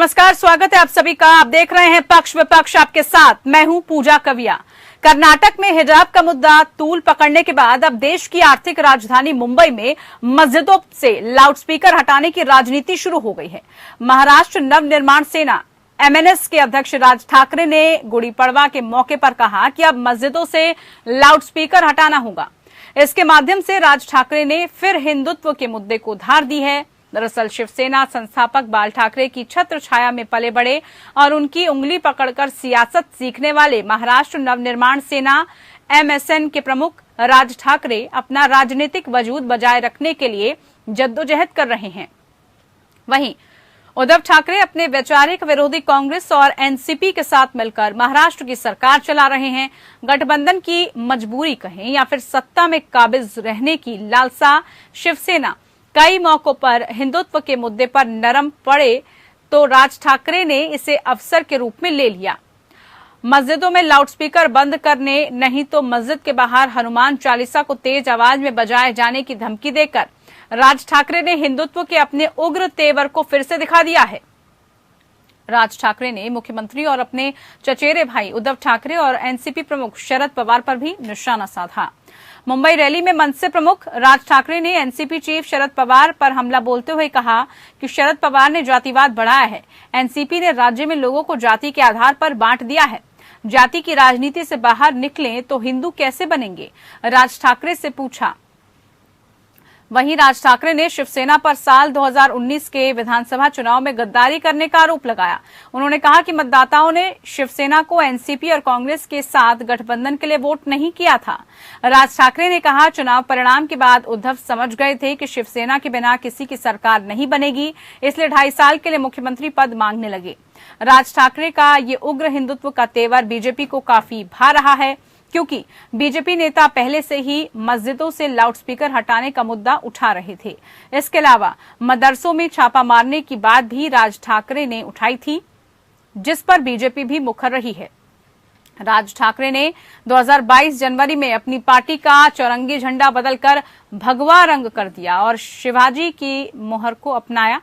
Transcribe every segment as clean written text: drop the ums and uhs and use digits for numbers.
नमस्कार, स्वागत है आप सभी का। आप देख रहे हैं पक्ष विपक्ष, आपके साथ मैं हूं पूजा कविया। कर्नाटक में हिजाब का मुद्दा तूल पकड़ने के बाद अब देश की आर्थिक राजधानी मुंबई में मस्जिदों से लाउडस्पीकर हटाने की राजनीति शुरू हो गई है। महाराष्ट्र नवनिर्माण सेना एमएनएस के अध्यक्ष राज ठाकरे ने गुड़ी पड़वा के मौके पर कहा कि अब मस्जिदों से लाउडस्पीकर हटाना होगा। इसके माध्यम से राज ठाकरे ने फिर हिंदुत्व के मुद्दे को धार दी है। दरअसल शिवसेना संस्थापक बाल ठाकरे की छत्र छाया में पले बड़े और उनकी उंगली पकड़कर सियासत सीखने वाले महाराष्ट्र नवनिर्माण सेना एमएसएन के प्रमुख राज ठाकरे अपना राजनीतिक वजूद बजाय रखने के लिए जद्दोजहद कर रहे हैं। वहीं उद्धव ठाकरे अपने वैचारिक विरोधी कांग्रेस और एनसीपी के साथ मिलकर महाराष्ट्र की सरकार चला रहे हैं। गठबंधन की मजबूरी कहें या फिर सत्ता में काबिज रहने की लालसा शिवसेना कई मौकों पर हिंदुत्व के मुद्दे पर नरम पड़े तो राज ठाकरे ने इसे अवसर के रूप में ले लिया। मस्जिदों में लाउडस्पीकर बंद करने, नहीं तो मस्जिद के बाहर हनुमान चालीसा को तेज आवाज में बजाए जाने की धमकी देकर राज ठाकरे ने हिंदुत्व के अपने उग्र तेवर को फिर से दिखा दिया है। राज ठाकरे ने मुख्यमंत्री और अपने चचेरे भाई उद्धव ठाकरे और एनसीपी प्रमुख शरद पवार पर भी निशाना साधा। मुंबई रैली में मनसे प्रमुख राज ठाकरे ने एनसीपी चीफ शरद पवार पर हमला बोलते हुए कहा कि शरद पवार ने जातिवाद बढ़ाया है। एनसीपी ने राज्य में लोगों को जाति के आधार पर बांट दिया है। जाति की राजनीति से बाहर निकलें तो हिंदू कैसे बनेंगे, राज ठाकरे से पूछा। वहीं राज ठाकरे ने शिवसेना पर साल 2019 के विधानसभा चुनाव में गद्दारी करने का आरोप लगाया। उन्होंने कहा कि मतदाताओं ने शिवसेना को एनसीपी और कांग्रेस के साथ गठबंधन के लिए वोट नहीं किया था। राज ठाकरे ने कहा, चुनाव परिणाम के बाद उद्धव समझ गए थे कि शिवसेना के बिना किसी की सरकार नहीं बनेगी, इसलिए 2.5 साल के लिए मुख्यमंत्री पद मांगने लगे। राज ठाकरे का ये उग्र हिंदुत्व का तेवर बीजेपी को काफी भा रहा है, क्योंकि बीजेपी नेता पहले से ही मस्जिदों से लाउडस्पीकर हटाने का मुद्दा उठा रहे थे। इसके अलावा मदरसों में छापा मारने की बात भी राज ठाकरे ने उठाई थी, जिस पर बीजेपी भी मुखर रही है। राज ठाकरे ने 2022 जनवरी में अपनी पार्टी का चौरंगी झंडा बदलकर भगवा रंग कर दिया और शिवाजी की मोहर को अपनाया।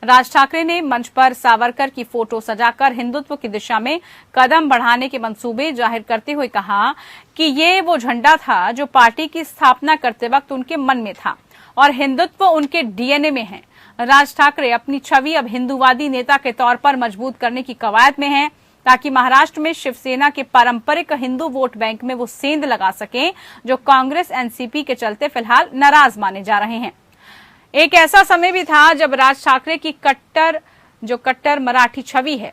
राज ठाकरे ने मंच पर सावरकर की फोटो सजाकर हिंदुत्व की दिशा में कदम बढ़ाने के मंसूबे जाहिर करते हुए कहा कि ये वो झंडा था जो पार्टी की स्थापना करते वक्त उनके मन में था और हिंदुत्व उनके डीएनए में है। राज ठाकरे अपनी छवि अब हिंदूवादी नेता के तौर पर मजबूत करने की कवायद में है, ताकि महाराष्ट्र में शिवसेना के पारंपरिक हिंदू वोट बैंक में वो सेंध लगा सकें जो कांग्रेस एनसीपी के चलते फिलहाल नाराज माने जा रहे हैं। एक ऐसा समय भी था जब राज ठाकरे की कट्टर मराठी छवि है,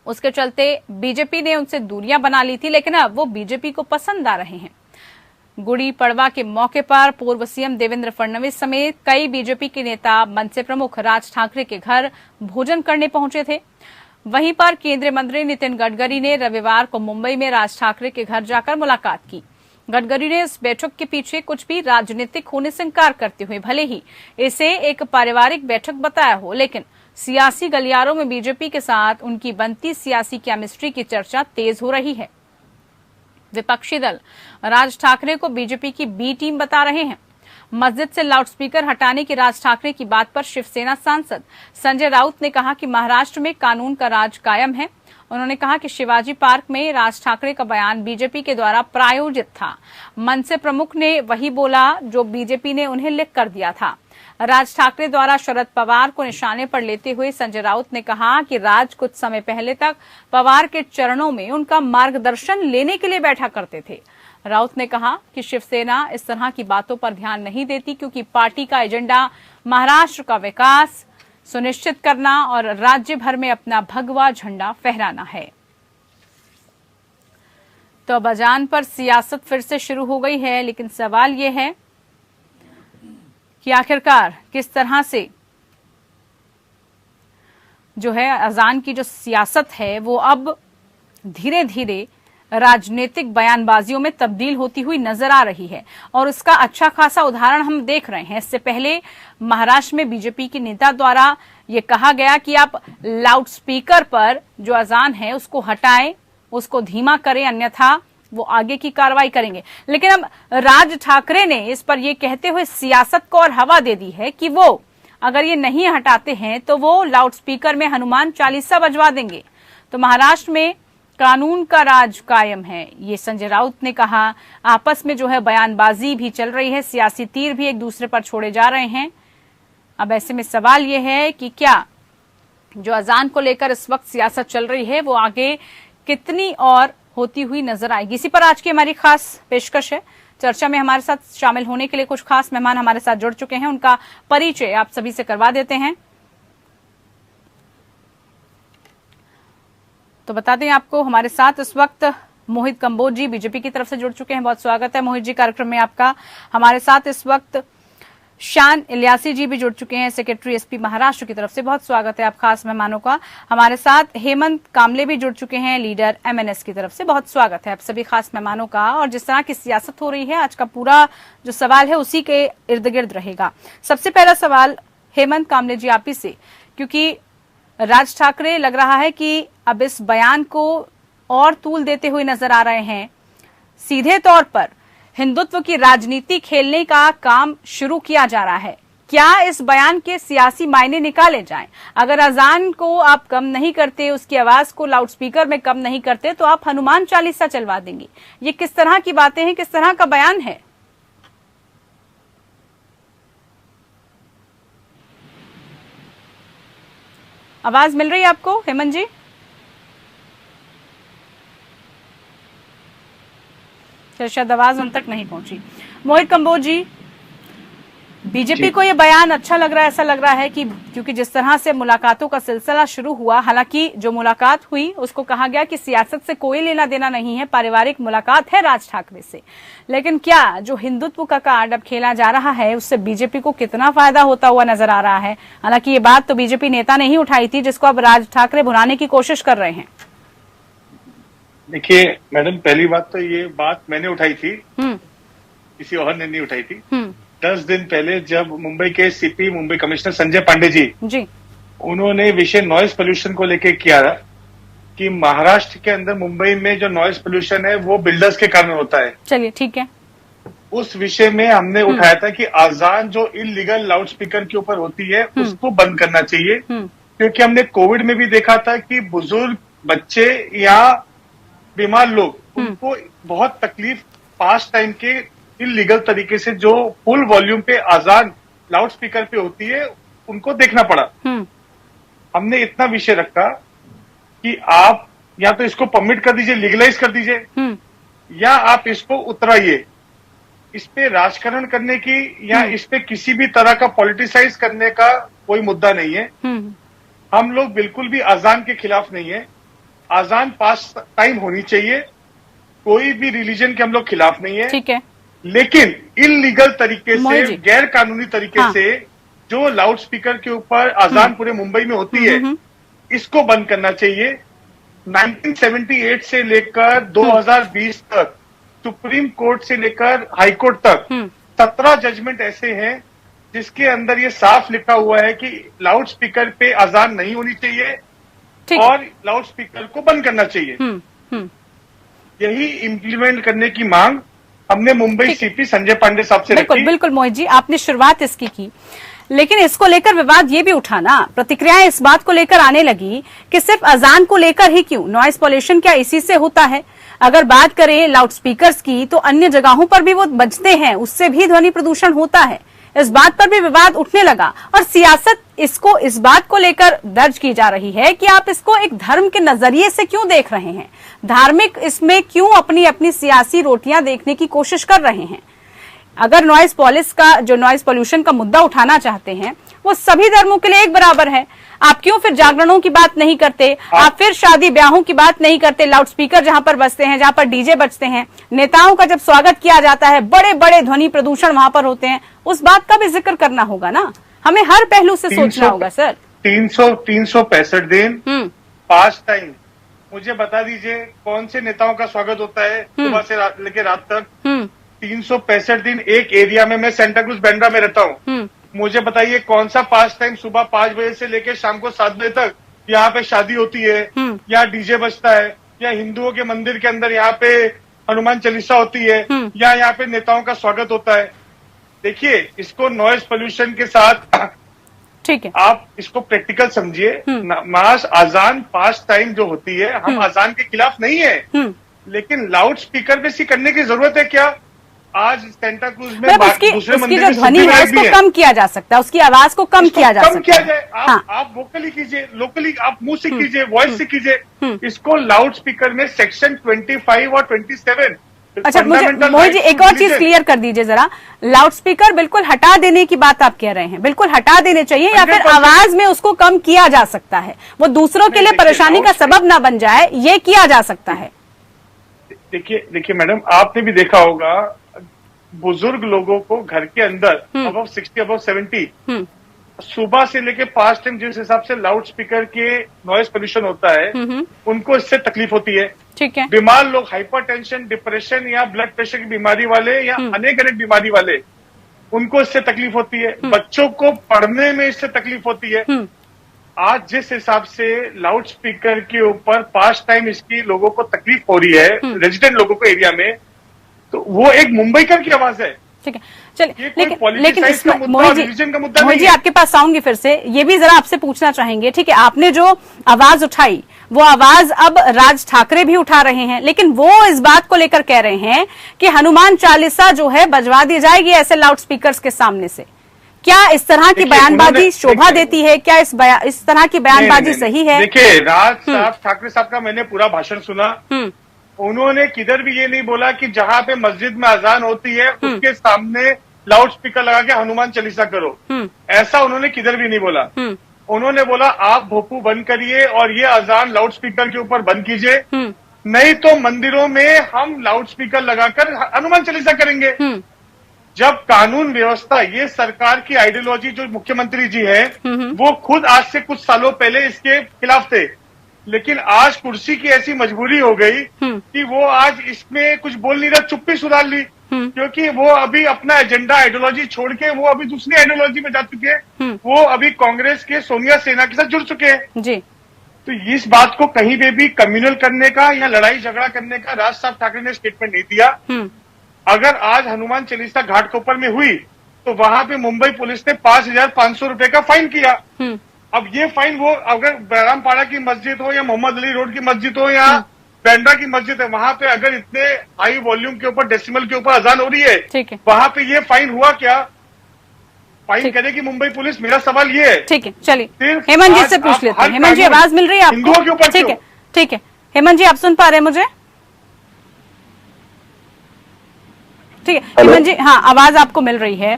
उसके चलते बीजेपी ने उनसे दूरियां बना ली थी, लेकिन अब वो बीजेपी को पसंद आ रहे हैं। गुड़ी पड़वा के मौके पर पूर्व सीएम देवेंद्र फडणवीस समेत कई बीजेपी के नेता मनसे प्रमुख राज ठाकरे के घर भोजन करने पहुंचे थे। वहीं पर केंद्रीय मंत्री नितिन गडकरी ने रविवार को मुंबई में राज ठाकरे के घर जाकर मुलाकात की। गडकरी ने इस बैठक के पीछे कुछ भी राजनीतिक होने से इंकार करते हुए भले ही इसे एक पारिवारिक बैठक बताया हो, लेकिन सियासी गलियारों में बीजेपी के साथ उनकी बनती सियासी केमिस्ट्री की चर्चा तेज हो रही है। विपक्षी दल राज ठाकरे को बीजेपी की बी टीम बता रहे हैं। मस्जिद से लाउडस्पीकर हटाने की राज ठाकरे की बात पर शिवसेना सांसद संजय राउत ने कहा कि महाराष्ट्र में कानून का राज कायम है। उन्होंने कहा कि शिवाजी पार्क में राज ठाकरे का बयान बीजेपी के द्वारा प्रायोजित था। मनसे प्रमुख ने वही बोला जो बीजेपी ने उन्हें लिख कर दिया था। राज ठाकरे द्वारा शरद पवार को निशाने पर लेते हुए संजय राउत ने कहा कि राज कुछ समय पहले तक पवार के चरणों में उनका मार्गदर्शन लेने के लिए बैठा करते थे। राउत ने कहा कि शिवसेना इस तरह की बातों पर ध्यान नहीं देती, क्योंकि पार्टी का एजेंडा महाराष्ट्र का विकास सुनिश्चित करना और राज्य भर में अपना भगवा झंडा फहराना है। तो अब अजान पर सियासत फिर से शुरू हो गई है, लेकिन सवाल यह है कि आखिरकार किस तरह से जो है अजान की जो सियासत है वो अब धीरे धीरे राजनीतिक बयानबाजियों में तब्दील होती हुई नजर आ रही है और उसका अच्छा खासा उदाहरण हम देख रहे हैं। इससे पहले महाराष्ट्र में बीजेपी के नेता द्वारा ये कहा गया कि आप लाउडस्पीकर पर जो अजान है उसको हटाएं, उसको धीमा करें, अन्यथा वो आगे की कार्रवाई करेंगे। लेकिन अब राज ठाकरे ने इस पर यह कहते हुए सियासत को और हवा दे दी है कि वो अगर ये नहीं हटाते हैं तो वो लाउडस्पीकर में हनुमान चालीसा बजवा देंगे। तो महाराष्ट्र में कानून का राज कायम है, ये संजय राउत ने कहा। आपस में जो है बयानबाजी भी चल रही है, सियासी तीर भी एक दूसरे पर छोड़े जा रहे हैं। अब ऐसे में सवाल ये है कि क्या जो अजान को लेकर इस वक्त सियासत चल रही है वो आगे कितनी और होती हुई नजर आएगी। इसी पर आज की हमारी खास पेशकश है। चर्चा में हमारे साथ शामिल होने के लिए कुछ खास मेहमान हमारे साथ जुड़ चुके हैं, उनका परिचय आप सभी से करवा देते हैं। तो बता दें आपको, हमारे साथ इस वक्त मोहित कंबोज जी बीजेपी की तरफ से जुड़ चुके हैं। बहुत स्वागत है मोहित जी कार्यक्रम में आपका। हमारे साथ इस वक्त शान इलियासी जी भी जुड़ चुके हैं, सेक्रेटरी एसपी महाराष्ट्र की तरफ से। बहुत स्वागत है आप खास मेहमानों का। हमारे साथ हेमंत कामले भी जुड़ चुके हैं, लीडर एमएनएस की तरफ से। बहुत स्वागत है आप सभी खास मेहमानों का। और जिस तरह की सियासत हो रही है, आज का पूरा जो सवाल है उसी के इर्द गिर्द रहेगा। सबसे पहला सवाल हेमंत कामले जी आप ही से, क्योंकि राज ठाकरे लग रहा है कि अब इस बयान को और तूल देते हुए नजर आ रहे हैं। सीधे तौर पर हिंदुत्व की राजनीति खेलने का काम शुरू किया जा रहा है। क्या इस बयान के सियासी मायने निकाले जाएं? अगर अजान को आप कम नहीं करते, उसकी आवाज को लाउडस्पीकर में कम नहीं करते, तो आप हनुमान चालीसा चलवा देंगे। ये किस तरह की बातें हैं, किस तरह का बयान है? आवाज मिल रही है आपको हेमंत जी? शायद आवाज उन तक नहीं पहुंची। मोहित कंबोज जी, बीजेपी को ये बयान अच्छा लग रहा है, ऐसा लग रहा है कि क्योंकि जिस तरह से मुलाकातों का सिलसिला शुरू हुआ, हालांकि जो मुलाकात हुई उसको कहा गया कि सियासत से कोई लेना देना नहीं है, पारिवारिक मुलाकात है राज ठाकरे से, लेकिन क्या जो हिंदुत्व का कार्ड अब खेला जा रहा है उससे बीजेपी को कितना फायदा होता हुआ नजर आ रहा है? हालांकि ये बात तो बीजेपी नेता ने ही उठाई थी, जिसको अब राज ठाकरे भुनाने की कोशिश कर रहे हैं। देखिए मैडम, पहली बात तो ये बात मैंने उठाई थी, किसी और ने नहीं उठाई थी। 10 दिन पहले जब मुंबई के सीपी, मुंबई कमिश्नर संजय पांडे जी उन्होंने विषय नॉइज पोल्यूशन को लेकर किया कि महाराष्ट्र के अंदर मुंबई में जो नॉइज पोल्यूशन है वो बिल्डर्स के कारण होता है। चलिए ठीक है। उस विषय में हमने उठाया था कि अजान जो इलीगल लाउड स्पीकर के ऊपर होती है उसको बंद करना चाहिए, क्योंकि हमने कोविड में भी देखा था कि बुजुर्ग, बच्चे या बीमार लोग, उनको बहुत तकलीफ पास टाइम के इलीगल तरीके से जो फुल वॉल्यूम पे आजान लाउड स्पीकर पे होती है उनको देखना पड़ा। हमने इतना विषय रखा कि आप या तो इसको परमिट कर दीजिए, लीगलाइज कर दीजिए, या आप इसको उतराइए। इस पे राजकारण करने की या इस पे किसी भी तरह का पॉलिटिसाइज करने का कोई मुद्दा नहीं है। हम लोग बिल्कुल भी अजान के खिलाफ नहीं है। अजान पास टाइम होनी चाहिए, कोई भी रिलीजन के हम लोग खिलाफ नहीं है, ठीक है, लेकिन इलीगल तरीके से, गैर कानूनी तरीके से जो लाउड स्पीकर के ऊपर अजान पूरे मुंबई में होती है, इसको बंद करना चाहिए। 1978 से लेकर 2020 तक सुप्रीम कोर्ट से लेकर हाई कोर्ट तक 17 जजमेंट ऐसे हैं जिसके अंदर ये साफ लिखा हुआ है कि लाउड स्पीकर पे अजान नहीं होनी चाहिए और लाउड स्पीकर को बंद करना चाहिए। यही इम्प्लीमेंट करने की मांग हमने मुंबई सीपी संजय पांडे साहब से रखी। बिल्कुल मोहित जी, आपने शुरुआत इसकी की, लेकिन इसको लेकर विवाद ये भी उठा ना, प्रतिक्रियाएं इस बात को लेकर आने लगी कि सिर्फ अजान को लेकर ही क्यों, नॉइज पॉल्यूशन क्या इसी से होता है? अगर बात करें लाउड स्पीकर्स की तो अन्य जगहों पर भी वो बजते हैं, उससे भी ध्वनि प्रदूषण होता है। इस बात पर भी विवाद उठने लगा और सियासत इसको इस बात को लेकर दर्ज की जा रही है कि आप इसको एक धर्म के नजरिए से क्यों देख रहे हैं, धार्मिक इसमें क्यों अपनी अपनी सियासी रोटियां देखने की कोशिश कर रहे हैं। अगर नॉइज पॉल्यूशन का मुद्दा उठाना चाहते हैं वो सभी धर्मों के लिए एक बराबर है। आप क्यों फिर जागरणों की बात नहीं करते, आप फिर शादी ब्याहों की बात नहीं करते? लाउड स्पीकर जहां पर बजते हैं, जहां पर डीजे बजते हैं, नेताओं का जब स्वागत किया जाता है, बड़े बड़े ध्वनि प्रदूषण वहां पर होते हैं, उस बात का भी जिक्र करना होगा ना। हमें हर पहलू से सोचना होगा सर। 365 दिन 5 टाइम मुझे बता दीजिए कौन से नेताओं का स्वागत होता है सुबह से लेकर रात तक? 365 दिन एक एरिया में, मैं सेंटा क्रूज बैंड्रा में रहता हूँ, मुझे बताइए कौन सा 5 टाइम सुबह 5 बजे से लेकर शाम को 7 बजे तक यहाँ पे शादी होती है, या डीजे बजता है, या हिंदुओं के मंदिर के अंदर यहाँ पे हनुमान चालीसा होती है, या यहाँ पे नेताओं का स्वागत होता है? देखिए, इसको नॉइज पोल्यूशन के साथ ठीक है, आप इसको प्रैक्टिकल समझिए। नमाज अजान 5 टाइम जो होती है, हम अजान के खिलाफ नहीं है, लेकिन लाउड स्पीकर पे सी करने की जरूरत है क्या? आज सेंटा क्रूज में दूसरे उसकी मंदिर जो में ध्वनि है उसको कम किया जा सकता है, उसकी आवाज को कम किया जा सकता है। कम किया जाए। हाँ। आप वोकली कीजिए, लोकली आप मुंह से कीजिए, वॉइस से कीजिए। इसको लाउड स्पीकर में सेक्शन 25 और 27। अच्छा, मुझे मोहित जी एक और चीज क्लियर कर दीजिए जरा। लाउड स्पीकर बिल्कुल हटा देने की बात आप कह रहे हैं, बिल्कुल हटा देने चाहिए या फिर आवाज में उसको कम किया जा सकता है, वो दूसरों के लिए परेशानी का सबब ना बन जाए, ये किया जा सकता है? देखिए मैडम, आपने भी देखा होगा बुजुर्ग लोगों को घर के अंदर अबव 60 अबव 70 सुबह से लेके 5 टाइम जिस हिसाब से लाउड स्पीकर के नॉइज पोल्यूशन होता है, उनको इससे तकलीफ होती है। ठीक है। बीमार लोग, हाइपरटेंशन, डिप्रेशन या ब्लड प्रेशर की बीमारी वाले या अनेक बीमारी वाले, उनको इससे तकलीफ होती है। बच्चों को पढ़ने में इससे तकलीफ होती है। आज जिस हिसाब से लाउड स्पीकर के ऊपर 5 टाइम इसकी लोगों को तकलीफ हो रही है, रेजिडेंट लोगों को एरिया में, तो वो एक मुंबईकर की आवाज है। ठीक है, चलिए, लेकिन इसमें मोहित जी आपके पास आऊंगी फिर से, ये भी जरा आपसे पूछना चाहेंगे। ठीक है, आपने जो आवाज उठाई वो आवाज अब राज ठाकरे भी उठा रहे हैं, लेकिन वो इस बात को लेकर कह रहे हैं कि हनुमान चालीसा जो है बजवा दी जाएगी ऐसे लाउड स्पीकर्स के सामने से। क्या इस तरह की बयानबाजी शोभा देती है? क्या इस तरह की बयानबाजी सही है? देखिए, राज ठाकरे साहब का मैंने पूरा भाषण सुना। उन्होंने किधर भी ये नहीं बोला कि जहां पे मस्जिद में अजान होती है उसके सामने लाउड स्पीकर लगा के हनुमान चालीसा करो, ऐसा उन्होंने किधर भी नहीं बोला। उन्होंने बोला आप भोपू बंद करिए और ये अजान लाउड स्पीकर के ऊपर बंद कीजिए, नहीं तो मंदिरों में हम लाउड स्पीकर लगाकर हनुमान चालीसा करेंगे। जब कानून व्यवस्था, ये सरकार की आइडियोलॉजी जो मुख्यमंत्री जी है, वो खुद आज से कुछ सालों पहले इसके खिलाफ थे, लेकिन आज कुर्सी की ऐसी मजबूरी हो गई कि वो आज इसमें कुछ बोल नहीं रहा, चुप्पी सुधार ली, क्योंकि वो अभी अपना एजेंडा, आइडियोलॉजी छोड़ के वो अभी दूसरी आइडियोलॉजी में जा चुके हैं। वो अभी कांग्रेस के सोनिया सेना के साथ जुड़ चुके हैं जी। तो इस बात को कहीं पे भी कम्युनल करने का या लड़ाई झगड़ा करने का राज साहब ठाकरे ने स्टेटमेंट नहीं दिया। अगर आज हनुमान चालीसा घाटकोपर में हुई तो वहां पे मुंबई पुलिस ने 5,500 रुपए का फाइन किया। अब ये फाइन वो अगर बैरामपाड़ा की मस्जिद हो या मोहम्मद अली रोड की मस्जिद हो या बैंड्रा की मस्जिद है, वहां पे अगर इतने हाई वॉल्यूम के ऊपर, डेसिमल के ऊपर अजान हो रही है, वहां पे ये फाइन हुआ क्या? फाइन करेगी मुंबई पुलिस? मेरा सवाल ये है। ठीक है, चलिए हेमंत जी से पूछ लेते हैं। हेमंत जी आवाज मिल रही है आपको? हिंदुओं के ऊपर ठीक है हेमंत जी, आप सुन पा रहे हैं मुझे? ठीक है हेमंत जी, हाँ आवाज आपको मिल रही है।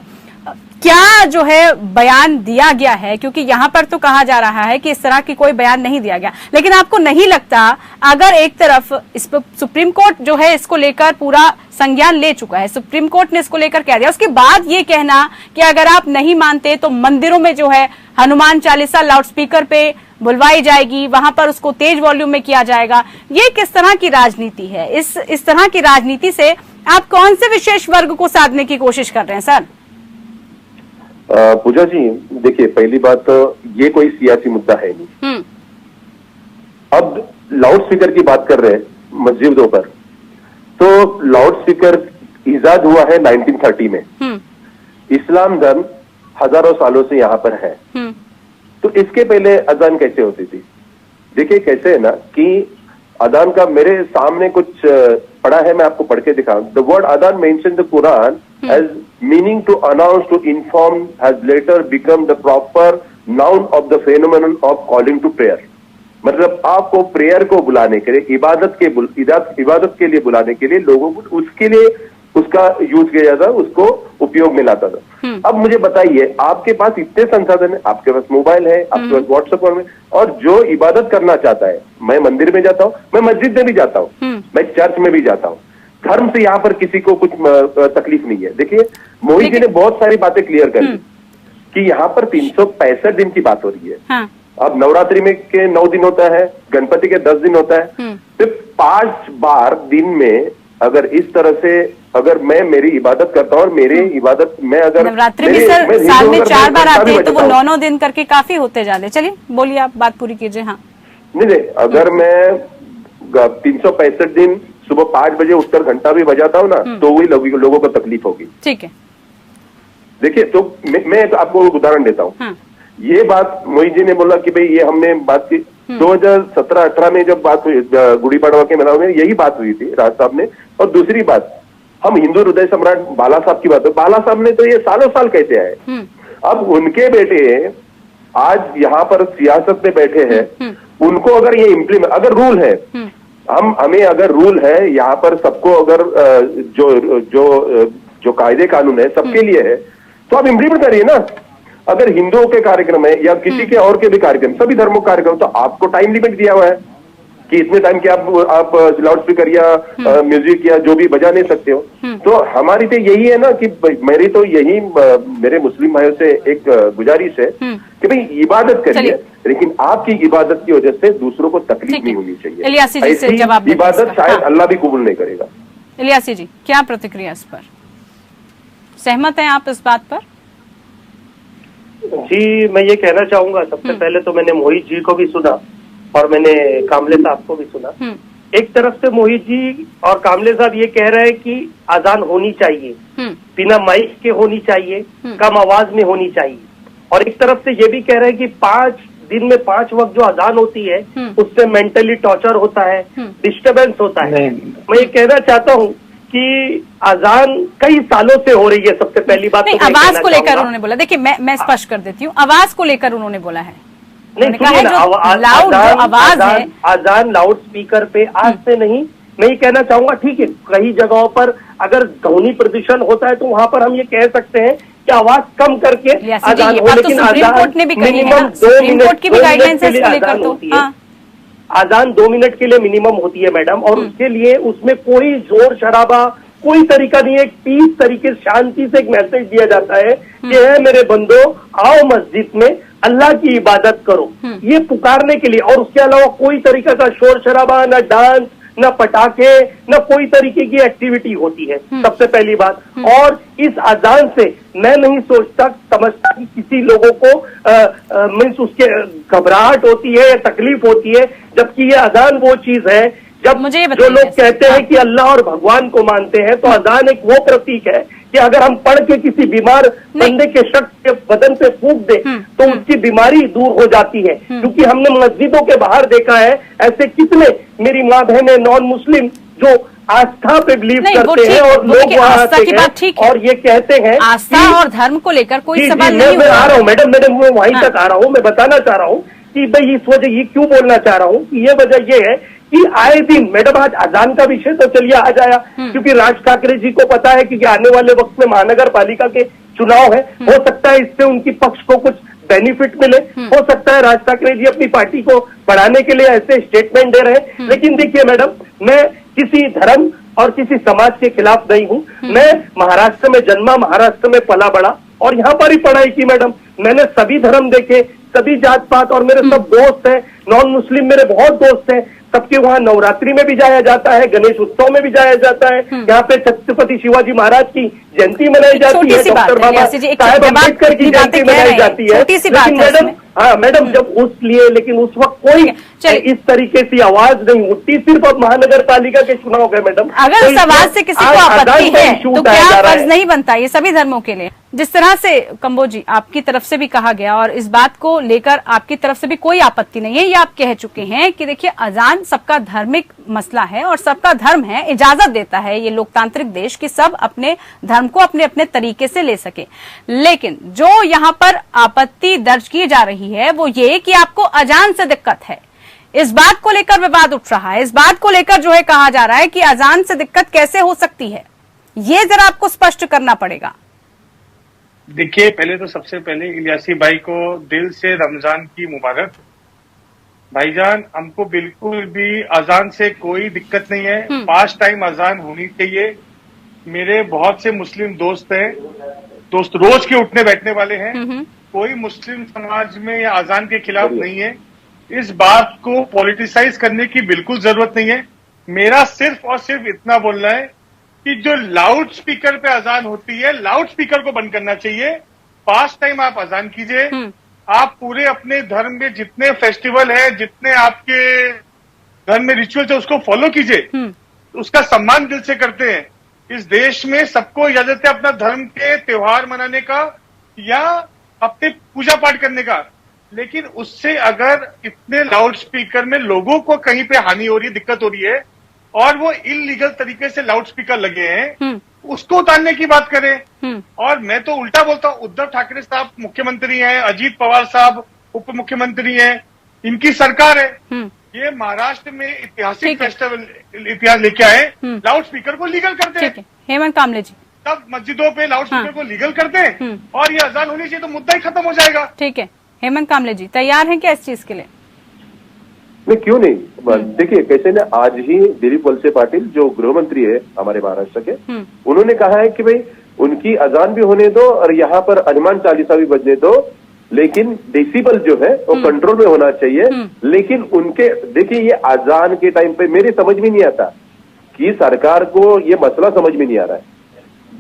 क्या जो है बयान दिया गया है, क्योंकि यहाँ पर तो कहा जा रहा है कि इस तरह की कोई बयान नहीं दिया गया, लेकिन आपको नहीं लगता अगर एक तरफ इस पर सुप्रीम कोर्ट जो है इसको लेकर पूरा संज्ञान ले चुका है, सुप्रीम कोर्ट ने इसको लेकर कह दिया, उसके बाद ये कहना कि अगर आप नहीं मानते तो मंदिरों में जो है हनुमान चालीसा लाउड स्पीकर पे बुलवाई जाएगी, वहां पर उसको तेज वॉल्यूम में किया जाएगा, ये किस तरह की राजनीति है? इस तरह की राजनीति से आप कौन से विशेष वर्ग को साधने की कोशिश कर रहे हैं सर? पूजा जी, देखिए पहली बात तो ये कोई सियासी मुद्दा है नहीं। अब लाउड स्पीकर की बात कर रहे हैं मस्जिदों पर, तो लाउड स्पीकर इजाद हुआ है 1930 में। इस्लाम धर्म हजारों सालों से यहाँ पर है, तो इसके पहले अजान कैसे होती थी? देखिए कैसे है ना कि अदान का मेरे सामने कुछ पढ़ा है, मैं आपको पढ़ के दिखाऊं। The word adhan mention the Quran as meaning to announce, to inform, has later become the proper noun of the phenomenon of calling to prayer। मतलब आपको प्रेयर को बुलाने के लिए, इबादत के लिए बुलाने के लिए लोगों को उसके लिए उसका यूज किया जाता, उसको उपयोग में लाता था। अब मुझे बताइए, आपके पास इतने संसाधन है, आपके पास मोबाइल है, आपके पास व्हाट्सएप में, और जो इबादत करना चाहता है, मैं मंदिर में जाता हूँ, मैं मस्जिद में भी जाता हूँ, मैं चर्च में भी जाता हूँ, धर्म से यहाँ पर किसी को कुछ तकलीफ नहीं है। देखिए मोहित जी ने बहुत सारी बातें क्लियर कर दी कि यहाँ पर 365 दिन की बात हो रही है। हाँ। अब नवरात्रि में के 9 दिन होता है, गणपति के 10 दिन होता है, तो 5 बार दिन में अगर इस तरह से अगर मैं मेरी इबादत करता हूँ और मेरी इबादत में अगर नवरात्रि भी सर साल में 4 बार आते हैं, तो वो 9 दिन करके काफी होते जा रहे। चलिए बोलिए, आप बात पूरी कीजिए। हाँ नहीं, अगर मैं 365 दिन सुबह 5 बजे उठकर घंटा भी बजाता हूँ ना, तो वही लोगों को तकलीफ होगी। ठीक है, देखिए तो मैं आपको उदाहरण देता हूँ। ये बात मोहित जी ने बोला कि भाई ये हमने बात की 2017-18 में जब बात हुई गुड़ी पड़वा के मेला में, यही बात हुई थी राज साहब ने। और दूसरी बात, हम हिंदू हृदय सम्राट बाला साहब की बात है, बाला साहब ने तो ये सालों साल कहते आए। अब उनके बेटे आज यहाँ पर सियासत में बैठे हैं, उनको अगर ये इम्प्लीमेंट, अगर रूल है, हमें अगर रूल है यहाँ पर सबको, अगर जो कायदे कानून है सबके लिए है, तो आप इम्प्लीमेंट करिए ना। अगर हिंदुओं के कार्यक्रम है या किसी के और के भी कार्यक्रम, सभी धर्मों के कार्यक्रम, तो आपको टाइम लिमिट दिया हुआ है कि इतने टाइम के आप लाउड स्पीकर या म्यूजिक या जो भी बजा नहीं सकते हो। तो हमारी तो यही है ना कि मेरी तो यही मेरे मुस्लिम भाइयों से एक गुजारिश है कि भाई इबादत करिए, लेकिन आपकी इबादत की वजह से दूसरों को तकलीफ नहीं होनी चाहिए। इलियासी जी से जवाब इबादत शायद अल्लाह भी कबूल नहीं करेगा। इलियासी जी, क्या प्रतिक्रिया इस पर, सहमत हैं आप इस बात पर? जी, मैं ये कहना चाहूंगा, सबसे पहले तो मैंने मोहित जी को भी सुना और मैंने कामले साहब को भी सुना। एक तरफ से मोहित जी और कामले साहब ये कह रहे हैं कि अजान होनी चाहिए, बिना माइक के होनी चाहिए, कम आवाज में होनी चाहिए, और एक तरफ से ये भी कह रहे हैं कि 5 दिन में 5 वक्त जो अजान होती है उससे मेंटली टॉर्चर होता है, डिस्टर्बेंस होता है। मैं ये कहना चाहता हूँ कि अजान कई सालों से हो रही है। सबसे पहली बात नहीं, आवाज को लेकर उन्होंने बोला, देखिए मैं स्पष्ट कर देती हूँ, आवाज को लेकर उन्होंने बोला है। नहीं, सुनिए ना, आवाज है, अजान लाउड स्पीकर पे आज से नहीं। मैं ये कहना चाहूंगा, ठीक है, कई जगहों पर अगर ध्वनि प्रदूषण होता है तो वहां पर हम ये कह सकते हैं कि आवाज कम करके अजान हो, लेकिन मिनिमम 2 मिनट के लिए अजान होती है। अजान 2 मिनट के लिए मिनिमम होती है मैडम, और उसके लिए उसमें कोई जोर शराबा कोई तरीका नहीं है। पीस तरीके शांति से एक मैसेज दिया जाता है कि है मेरे बंदो, आओ मस्जिद में अल्लाह की इबादत करो, ये पुकारने के लिए। और उसके अलावा कोई तरीका का शोर शराबा, न डांस, न पटाखे, न कोई तरीके की एक्टिविटी होती है, सबसे पहली बात। और इस अजान से मैं नहीं सोचता समझता कि किसी लोगों को मीन्स उसके घबराहट होती है या तकलीफ होती है, जबकि ये अजान वो चीज है जब जो लोग कहते हैं कि अल्लाह और भगवान को मानते हैं, तो अजान एक वो प्रतीक है कि अगर हम पढ़ के किसी बीमार बंदे के शख्स के बदन पे फूंक दे तो उसकी बीमारी दूर हो जाती है। क्योंकि हमने मस्जिदों के बाहर देखा है ऐसे कितने मेरी माँ बहनें नॉन मुस्लिम जो आस्था पे बिलीव करते हैं, और लोग वहाँ आते हैं और ये कहते हैं आस्था और धर्म को लेकर कोई सवाल नहीं। मैं आ रहा हूँ मैडम, मैं वहीं तक आ रहा हूँ। मैं बताना चाह रहा हूँ कि भाई इस वजह ये क्यों बोलना चाह रहा हूँ कि ये वजह ये है कि आए दिन मैडम, आज अजान का विषय तो चलिए आ जाया, क्योंकि राज ठाकरे जी को पता है कि आने वाले वक्त में महानगर पालिका के चुनाव है, हो सकता है इससे उनकी पक्ष को कुछ बेनिफिट मिले, हो सकता है राज ठाकरे जी अपनी पार्टी को बढ़ाने के लिए ऐसे स्टेटमेंट दे रहे हैं। लेकिन देखिए मैडम, मैं किसी धर्म और किसी समाज के खिलाफ नहीं हूँ। मैं महाराष्ट्र में जन्मा, महाराष्ट्र में पला बड़ा और यहाँ पर ही पढ़ाई की मैडम। मैंने सभी धर्म देखे, सभी जात पात, और मेरे सब दोस्त हैं, नॉन मुस्लिम मेरे बहुत दोस्त हैं। सबके वहाँ नवरात्रि में भी जाया जाता है, गणेश उत्सव में भी जाया जाता है, यहाँ पे छत्रपति शिवाजी महाराज की जयंती मनाई जाती है, डॉक्टर बाबा साहेब अम्बेडकर की जयंती मनाई जाती है। लेकिन मैडम, हाँ मैडम, जब लेकिन उस वक्त कोई इस तरीके से आवाज नहीं उठती, सिर्फ अब महानगर पालिका के चुनाव है मैडम। अगर इस आवाज से किसी को आपत्ति है तो क्या फर्ज नहीं बनता ये सभी धर्मों के लिए? जिस तरह से कंबोज जी आपकी तरफ से भी कहा गया और इस बात को लेकर आपकी तरफ से भी कोई आपत्ति नहीं है, ये आप कह चुके हैं कि देखिए अजान सबका धार्मिक मसला है और सबका धर्म है, इजाजत देता है ये लोकतांत्रिक देश कि सब अपने धर्म को अपने अपने तरीके से ले सके। लेकिन जो यहाँ पर आपत्ति दर्ज की जा रही है वो ये कि आपको अजान से दिक्कत है, इस बात को लेकर विवाद उठ रहा है, इस बात को लेकर जो है कहा जा रहा है कि अजान से दिक्कत कैसे हो सकती है, ये जरा आपको स्पष्ट करना पड़ेगा। देखिए, पहले तो सबसे पहले इलियासी भाई को दिल से रमजान की मुबारक। भाईजान, हमको बिल्कुल भी अजान से कोई दिक्कत नहीं है, 5 टाइम अजान होनी चाहिए। मेरे बहुत से मुस्लिम दोस्त हैं, दोस्त रोज के उठने बैठने वाले हैं, कोई मुस्लिम समाज में या अजान के खिलाफ नहीं है। इस बात को पॉलिटिसाइज करने की बिल्कुल जरूरत नहीं है। मेरा सिर्फ और सिर्फ इतना बोलना है कि जो लाउड स्पीकर पे अजान होती है, लाउड स्पीकर को बंद करना चाहिए। 5 टाइम आप अजान कीजिए। आप पूरे अपने धर्म में जितने फेस्टिवल है, जितने आपके धर्म में रिचुअल्स है, उसको फॉलो कीजिए। उसका सम्मान दिल से करते हैं। इस देश में सबको इजाजत है अपना धर्म के त्योहार मनाने का, या हफ्ते पूजा पाठ करने का, लेकिन उससे अगर इतने लाउड स्पीकर में लोगों को कहीं पे हानि हो रही है, दिक्कत हो रही है और वो इलीगल तरीके से लाउड स्पीकर लगे हैं, उसको उतारने की बात करें। और मैं तो उल्टा बोलता हूं, उद्धव ठाकरे साहब मुख्यमंत्री हैं, अजीत पवार साहब उप मुख्यमंत्री हैं, इनकी सरकार है, ये महाराष्ट्र में ऐतिहासिक फेस्टिवल इतिहास लेके आए, लाउड स्पीकर को लीगल कर दें। हेमंत कामले जी, तब मस्जिदों पे लाउड स्पीकर को लीगल कर दें और ये अजान होनी चाहिए तो मुद्दा ही खत्म हो जाएगा। ठीक है, हेमंत कामले जी तैयार हैं क्या इस चीज के लिए? नहीं, क्यों नहीं। देखिए कैसे ना, आज ही दिलीप वलसे पाटिल जो गृह मंत्री है हमारे महाराष्ट्र के, उन्होंने कहा है कि भाई उनकी अजान भी होने दो और यहाँ पर हनुमान चालीसा भी बजने दो, लेकिन डेसिबल जो है वो कंट्रोल में होना चाहिए। लेकिन उनके देखिए, ये अजान के टाइम पे मेरे समझ में नहीं आता कि सरकार को ये मसला समझ में नहीं आ रहा है।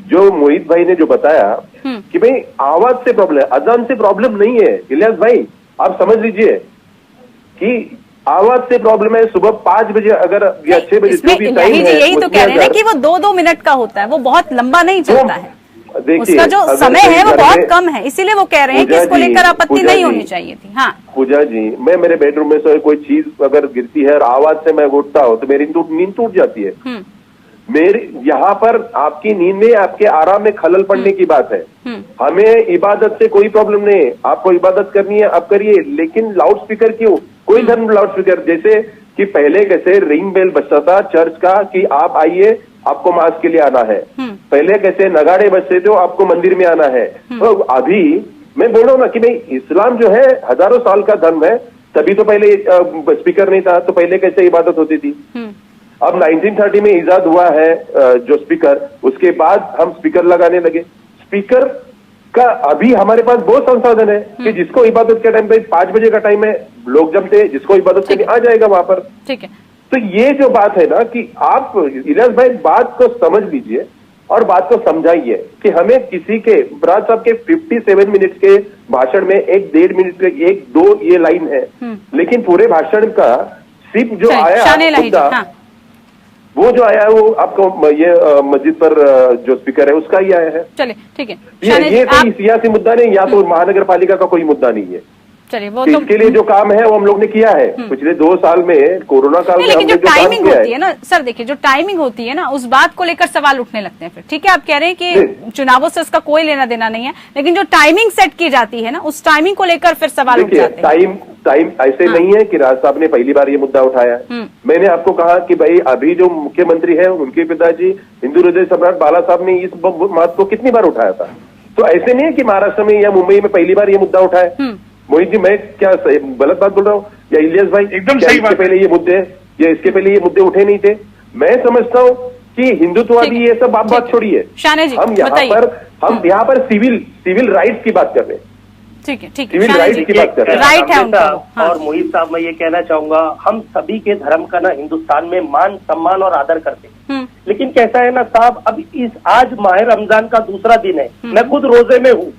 जो मोहित भाई ने जो बताया कि भाई आवाज से प्रॉब्लम है, अजान से प्रॉब्लम नहीं है। इलियास भाई आप समझ लीजिए कि आवाज से प्रॉब्लम है। सुबह 5 बजे अगर या 6 बजे जो भी टाइम है, यही तो कह रहे हैं कि वो 2-2 मिनट का होता है, वो बहुत लंबा नहीं चलता है। उसका जो समय है वो बहुत कम है, इसीलिए वो कह रहे हैं कि इसको लेकर आपत्ति नहीं होनी चाहिए थी। हाँ पूजा जी, मैं मेरे बेडरूम में से कोई चीज अगर गिरती है और आवाज से मैं उठता हूँ तो मेरी नींद टूट जाती है। मेरी यहाँ पर आपकी नींद में, आपके आराम में खलल पड़ने की बात है। हमें इबादत से कोई प्रॉब्लम नहीं है, आपको इबादत करनी है आप करिए, लेकिन लाउड स्पीकर क्यों? कोई धर्म लाउड स्पीकर, जैसे कि पहले कैसे रिंग बेल बजता था चर्च का कि आप आइए, आपको मास के लिए आना है। पहले कैसे नगाड़े बजते थे, आपको मंदिर में आना है। तो अभी मैं बोल रहा हूँ ना कि भाई इस्लाम जो है हजारों साल का धर्म है, तभी तो पहले स्पीकर नहीं था, तो पहले कैसे इबादत होती थी। अब 1930 में इजाद हुआ है जो स्पीकर, उसके बाद हम स्पीकर लगाने लगे। स्पीकर का अभी हमारे पास बहुत संसाधन है कि जिसको इबादत के टाइम पे 5 बजे का टाइम है, लोग जमते हैं, जिसको इबादत करनी आ जाएगा वहां पर। ठीक है। तो ये जो बात है ना कि आप इलियास भाई बात को समझ लीजिए और बात को समझाइए कि हमें किसी के राज साहब के 57 मिनट के भाषण में 1-1.5 मिनट के 1-2 ये लाइन है, लेकिन पूरे भाषण का सिर्फ जो आया वो जो आया है वो आपको ये मस्जिद पर जो स्पीकर है उसका ही आया है। चलिए ठीक है, ये कोई सियासी मुद्दा नहीं, या तो महानगर पालिका का कोई मुद्दा नहीं है। चलिए वो तो इसके लिए जो काम है वो हम लोग ने किया है पिछले 2 साल में, कोरोना काल में हमने जो टाइमिंग होती है ना सर, देखिए जो टाइमिंग होती है ना उस बात को लेकर सवाल उठने लगते हैं। फिर ठीक है, आप कह रहे हैं कि चुनावों से उसका कोई लेना देना नहीं है, लेकिन जो टाइमिंग सेट की जाती है ना उस टाइमिंग को लेकर फिर सवाल उठ जाते हैं। टाइम ऐसे नहीं है कि राज साहब ने पहली बार ये मुद्दा उठाया। मैंने आपको कहा कि भाई अभी जो मुख्यमंत्री है उनके पिताजी हिंदू हृदय सम्राट बाला साहब ने इस बात को कितनी बार उठाया था। तो ऐसे नहीं है कि महाराष्ट्र में या मुंबई में पहली बार ये मुद्दा उठाया। मोहित जी, मैं क्या गलत बात बोल रहा हूँ या इलियास भाई? एकदम सही बात। पहले ये मुद्दे या इसके पहले ये मुद्दे उठे नहीं थे। मैं समझता हूँ कि हिंदुत्ववादी ये सब आप बात छोड़िए, हम यहाँ पर सिविल राइट्स की बात कर रहे हैं। ठीक है, ठीक है, सिविल राइट्स की बात कर रहे हैं। राइट है उनका। और मोहित साहब, मैं ये कहना चाहूंगा, हम सभी के धर्म का ना हिंदुस्तान में मान सम्मान और आदर करते हैं, लेकिन कैसा है ना साहब, अब आज माह रमजान का दूसरा दिन है, मैं खुद रोजे में हूँ,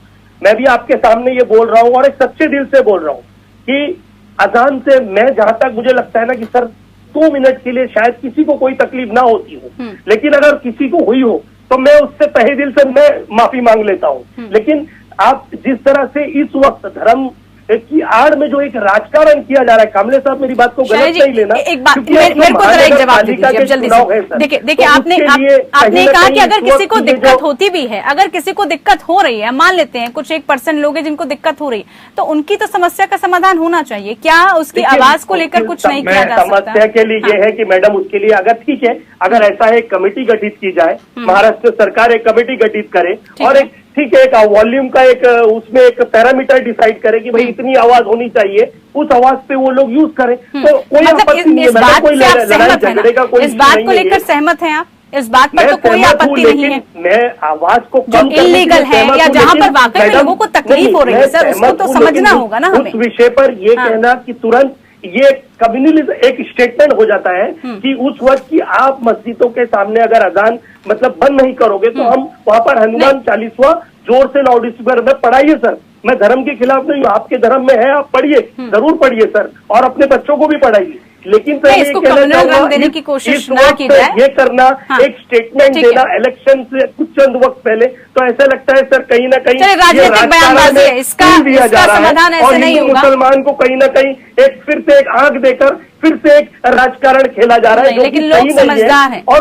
मैं भी आपके सामने ये बोल रहा हूँ और एक सच्चे दिल से बोल रहा हूँ कि अजान से मैं जहां तक मुझे लगता है ना कि सर 2 मिनट के लिए शायद किसी को कोई तकलीफ ना होती हो, लेकिन अगर किसी को हुई हो तो मैं उससे तहे दिल से मैं माफी मांग लेता हूँ। लेकिन आप जिस तरह से इस वक्त धर्म की आड़ में जो एक राजकारण किया जा रहा है, कामले साहब मेरी बात को गलत नहीं लेना, एक बात मेरे को जरा एक जवाब दीजिए जल्दी से। देखिए आपने कहा कि अगर किसी को दिक्कत होती भी है, अगर किसी को दिक्कत हो रही है, मान लेते हैं कुछ 1% लोग हैं जिनको दिक्कत हो रही है, तो उनकी तो समस्या का समाधान होना चाहिए। क्या उसकी आवाज को लेकर कुछ नहीं किया जा सकता? समस्या के लिए ये है कि मैडम उसके लिए अगर ठीक है, अगर ऐसा एक कमेटी गठित की जाए, महाराष्ट्र सरकार एक कमेटी गठित करे और एक ठीक है एक वॉल्यूम का एक उसमें एक पैरामीटर डिसाइड करे कि भाई इतनी आवाज होनी चाहिए, उस आवाज पे वो लोग यूज करें, तो कोई आपत्ति नहीं है। कोई लड़ाई झगड़े का कोई इस बात को लेकर सहमत हैं आप? इस बात पर तो कोई आपत्ति नहीं है। मैं आवाज को जो इलीगल है या जहाँ पर वाकई में लोगों को तकलीफ हो रही है सर, उसको तो समझना होगा ना हमें। उस विषय पर ये कहना कि तुरंत ये कम्युनली एक स्टेटमेंट हो जाता है कि उस वक्त की आप मस्जिदों के सामने अगर अजान मतलब बंद नहीं करोगे तो हम वहां पर हनुमान चालीसवा जोर से लाउड स्पीकर में पढ़ाइए सर। मैं धर्म के खिलाफ नहीं हूँ, आपके धर्म में है आप पढ़िए, जरूर पढ़िए सर, और अपने बच्चों को भी पढ़ाइए, लेकिन सर इसको कम्युनल रंग देने की कोशिश ना की जाए। ये करना, हाँ, एक स्टेटमेंट देना इलेक्शन से कुछ चंद वक्त पहले, तो ऐसा लगता है सर कहीं ना कहीं राजनीतिक बयानबाजी है, इसका समाधान ऐसे नहीं होगा। मुसलमान को कहीं ना कहीं एक फिर से एक आंख देकर फिर से एक राजकारण खेला जा रहा है, लेकिन लोग समझदार हैं और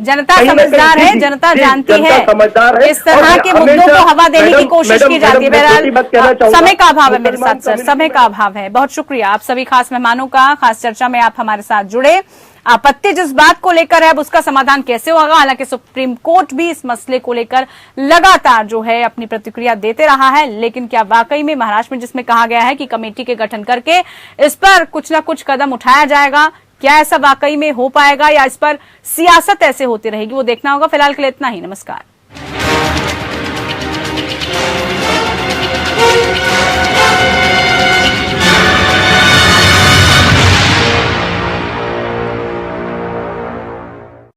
जनता समझदार है, जनता जानती है समझदार है। इस तरह के मुद्दों को हवा देने की कोशिश की जाती है। बहरहाल समय का अभाव है मेरे साथ सर, समय का अभाव है। बहुत शुक्रिया आप सभी खास मेहमानों का, खास चर्चा में आप हमारे साथ जुड़े। आपत्ति जिस बात को लेकर है अब उसका समाधान कैसे होगा, हालांकि सुप्रीम कोर्ट भी इस मसले को लेकर लगातार जो है अपनी प्रतिक्रिया देते रहा है, लेकिन क्या वाकई में महाराष्ट्र में जिसमें कहा गया है कि कमेटी के गठन करके इस पर कुछ ना कुछ कदम उठाया जाएगा, क्या ऐसा वाकई में हो पाएगा या इस पर सियासत ऐसे होती रहेगी, वो देखना होगा। फिलहाल के लिए इतना ही, नमस्कार।